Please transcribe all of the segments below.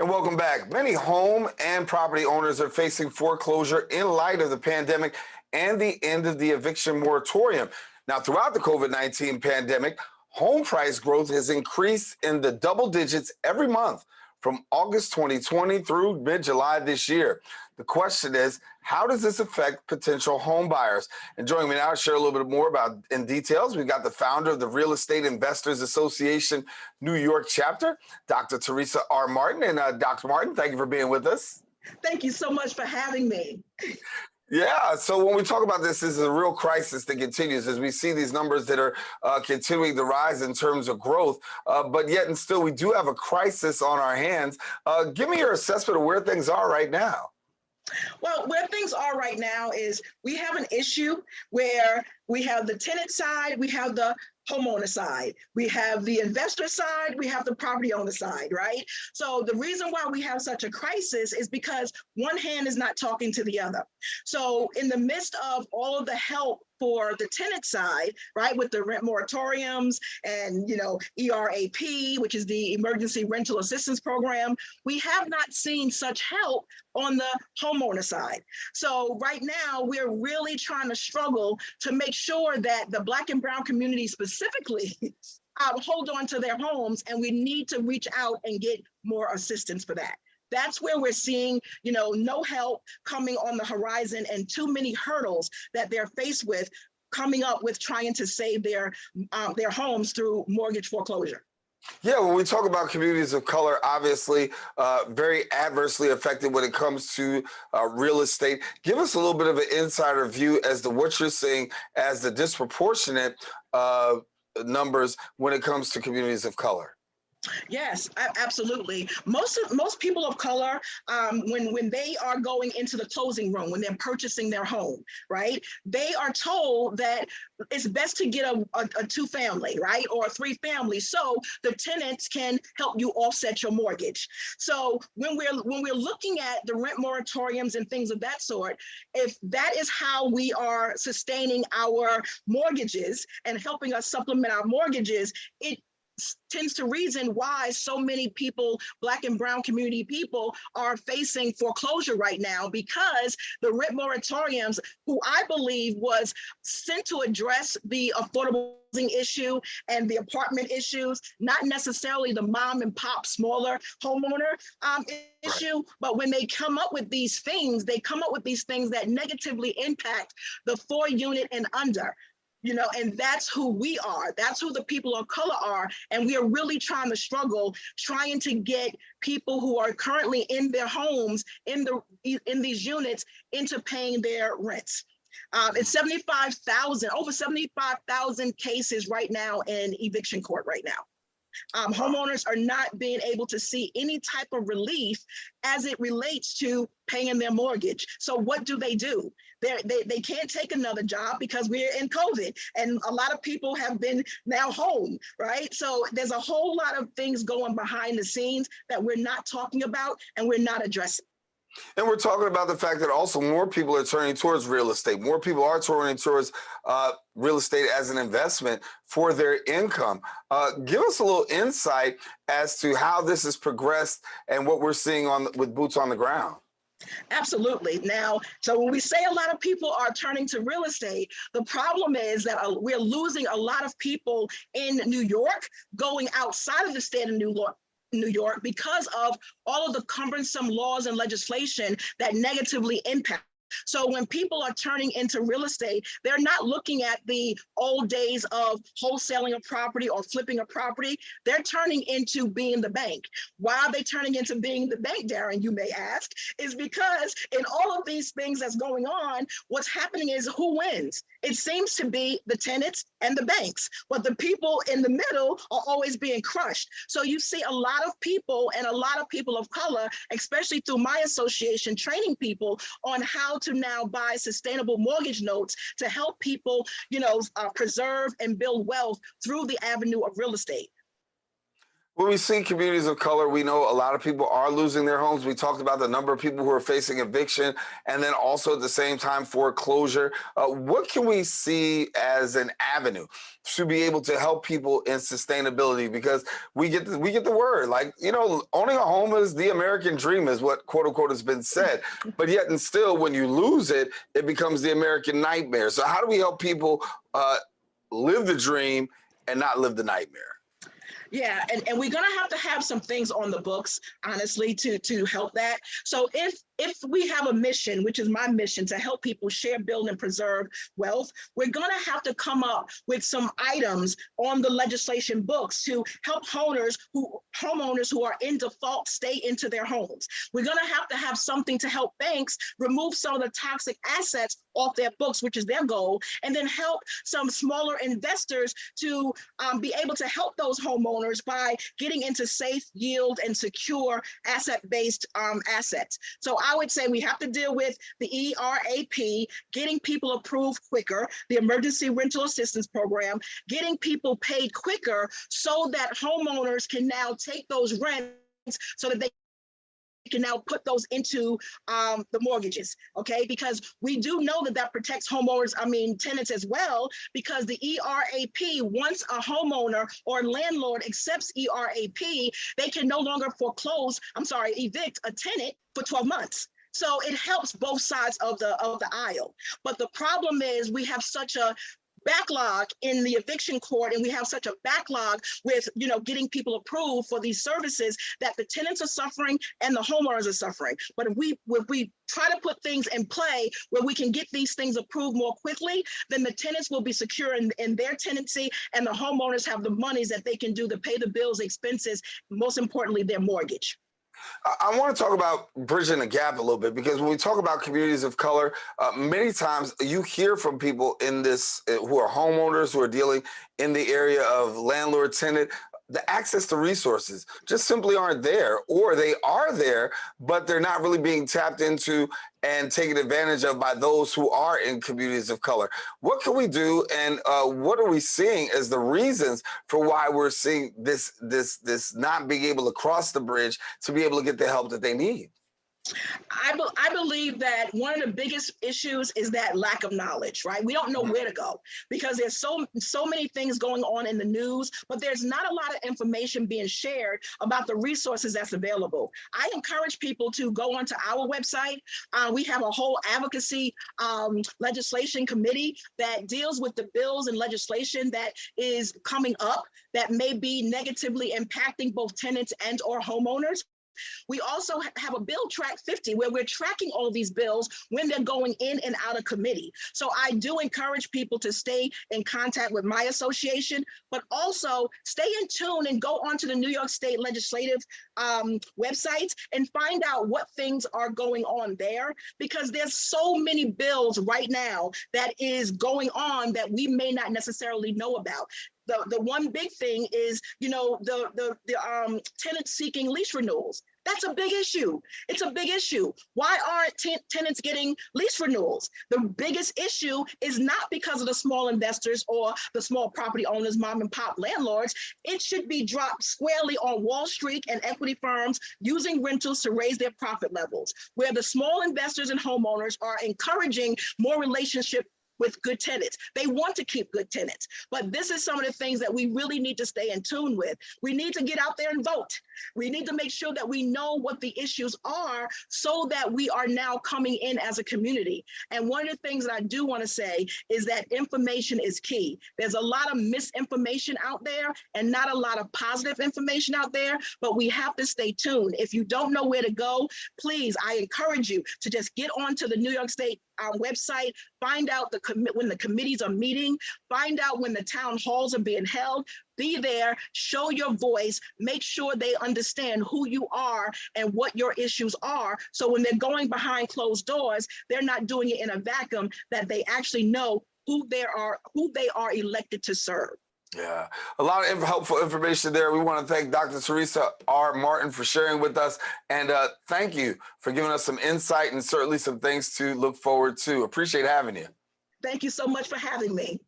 And welcome back. Many home and property owners are facing foreclosure in light of the pandemic and the end of the eviction moratorium. Now, throughout the COVID-19 pandemic, home price growth has increased in the double digits every month from August 2020 through mid-July this year. The question is, how does this affect potential home buyers? And joining me now to share a little bit more about in details, we've got the founder of the Real Estate Investors Association New York chapter, Dr. Teresa R. Martin. And Dr. Martin, thank you for being with us. Thank you so much for having me. Yeah, so when we talk about this is a real crisis that continues as we see these numbers that are continuing to rise in terms of growth, but yet and still we do have a crisis on our hands. Give me your assessment of where things are right now. Well, where things are right now is we have an issue where we have the tenant side, we have the homeowner side, we have the investor side, we have the property owner side, right? So the reason why we have such a crisis is because one hand is not talking to the other. So in the midst of all of the help for the tenant side, right, with the rent moratoriums and, ERAP, which is the Emergency Rental Assistance Program, we have not seen such help on the homeowner side. So right now, we're really trying to struggle to make sure that the Black and Brown community specifically hold on to their homes, and we need to reach out and get more assistance for that. That's where we're seeing, no help coming on the horizon and too many hurdles that they're faced with coming up with trying to save their homes through mortgage foreclosure. Yeah, when we talk about communities of color, obviously very adversely affected when it comes to real estate. Give us a little bit of an insider view as to what you're seeing as the disproportionate numbers when it comes to communities of color. Yes, absolutely. Most people of color, when they are going into the closing room, when they're purchasing their home, right, they are told that it's best to get a two-family, right, or a three-family, so the tenants can help you offset your mortgage. So when we're looking at the rent moratoriums and things of that sort, if that is how we are sustaining our mortgages and helping us supplement our mortgages, it tends to reason why so many people, Black and Brown community people, are facing foreclosure right now, because the rent moratoriums, who I believe was sent to address the affordable housing issue and the apartment issues, not necessarily the mom and pop smaller homeowner issue, right. But when they come up with these things, they come up with these things that negatively impact the 4-unit and under. And that's who we are. That's who the people of color are. And we are really trying to struggle, trying to get people who are currently in their homes, in these units, into paying their rents. It's 75,000, over 75,000 cases right now in eviction court right now. Homeowners are not being able to see any type of relief as it relates to paying their mortgage. So what do? They can't take another job because we're in COVID, and a lot of people have been now home, right? So there's a whole lot of things going behind the scenes that we're not talking about and we're not addressing. And we're talking about the fact that also more people are turning towards real estate. More people are turning towards real estate as an investment for their income. Give us a little insight as to how this has progressed and what we're seeing with boots on the ground. Absolutely. Now, so when we say a lot of people are turning to real estate, the problem is that we're losing a lot of people in New York going outside of the state of New York because of all of the cumbersome laws and legislation that negatively impact. So when people are turning into real estate, they're not looking at the old days of wholesaling a property or flipping a property. They're turning into being the bank. Why are they turning into being the bank, Daren, you may ask, is because in all of these things that's going on, what's happening is who wins? It seems to be the tenants and the banks, but the people in the middle are always being crushed. So you see a lot of people and a lot of people of color, especially through my association, training people on how to now buy sustainable mortgage notes to help people, preserve and build wealth through the avenue of real estate. When we see communities of color, we know a lot of people are losing their homes. We talked about the number of people who are facing eviction and then also at the same time foreclosure. What can we see as an avenue to be able to help people in sustainability? Because we get the word, like, you know, owning a home is the American dream is what quote unquote has been said. But yet and still, when you lose it, it becomes the American nightmare. So how do we help people live the dream and not live the nightmare? Yeah, and we're gonna have to have some things on the books, honestly, to help that. So if we have a mission, which is my mission, to help people share, build, and preserve wealth, we're gonna have to come up with some items on the legislation books to help homeowners who are in default stay into their homes. We're gonna have something to help banks remove some of the toxic assets off their books, which is their goal, and then help some smaller investors to be able to help those homeowners by getting into safe, yield, and secure asset-based assets. So I would say we have to deal with the ERAP, getting people approved quicker, the Emergency Rental Assistance Program, getting people paid quicker so that homeowners can now take those rents so that they can now put those into the mortgages, okay? Because we do know that protects homeowners, tenants as well, because the ERAP, once a homeowner or landlord accepts ERAP, they can no longer evict a tenant for 12 months. So it helps both sides of the aisle. But the problem is we have such a backlog in the eviction court, and we have such a backlog with getting people approved for these services that the tenants are suffering and the homeowners are suffering. But if we try to put things in play where we can get these things approved more quickly, then the tenants will be secure in their tenancy, and the homeowners have the monies that they can do to pay the bills, expenses, most importantly their mortgage. I want to talk about bridging the gap a little bit, because when we talk about communities of color, many times you hear from people in this who are homeowners, who are dealing in the area of landlord tenant. The access to resources just simply aren't there, or they are there, but they're not really being tapped into and taken advantage of by those who are in communities of color. What can we do, and what are we seeing as the reasons for why we're seeing this not being able to cross the bridge to be able to get the help that they need? I believe that one of the biggest issues is that lack of knowledge, right? We don't know where to go because there's so many things going on in the news, but there's not a lot of information being shared about the resources that's available. I encourage people to go onto our website. We have a whole advocacy legislation committee that deals with the bills and legislation that is coming up that may be negatively impacting both tenants and or homeowners. We also have a bill track 50 where we're tracking all these bills when they're going in and out of committee. So I do encourage people to stay in contact with my association, but also stay in tune and go onto the New York State legislative websites and find out what things are going on there, because there's so many bills right now that is going on that we may not necessarily know about. The one big thing is, the tenants seeking lease renewals. That's a big issue. It's a big issue. Why aren't tenants getting lease renewals? The biggest issue is not because of the small investors or the small property owners, mom and pop landlords. It should be dropped squarely on Wall Street and equity firms using rentals to raise their profit levels, where the small investors and homeowners are encouraging more relationship with good tenants. They want to keep good tenants, but this is some of the things that we really need to stay in tune with. We need to get out there and vote. We need to make sure that we know what the issues are so that we are now coming in as a community. And one of the things that I do want to say is that information is key. There's a lot of misinformation out there and not a lot of positive information out there, but we have to stay tuned. If you don't know where to go, please, I encourage you to just get onto the New York State website, find out when the committees are meeting, find out when the town halls are being held, be there, show your voice, make sure they understand who you are and what your issues are. So when they're going behind closed doors, they're not doing it in a vacuum, that they actually know who they are elected to serve. Yeah, a lot of helpful information there. We want to thank Dr. Teresa R. Martin for sharing with us, and thank you for giving us some insight and certainly some things to look forward to. Appreciate having you. Thank you so much for having me.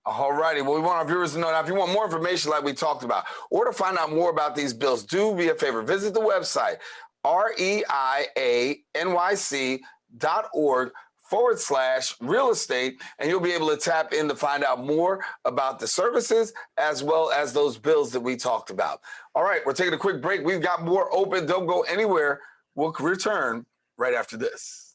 All righty. Well, we want our viewers to know now, if you want more information like we talked about, or to find out more about these bills, do me a favor. Visit the website, reianyc.org/real estate, and you'll be able to tap in to find out more about the services as well as those bills that we talked about. All right, we're taking a quick break. We've got more open. Don't go anywhere. We'll return right after this.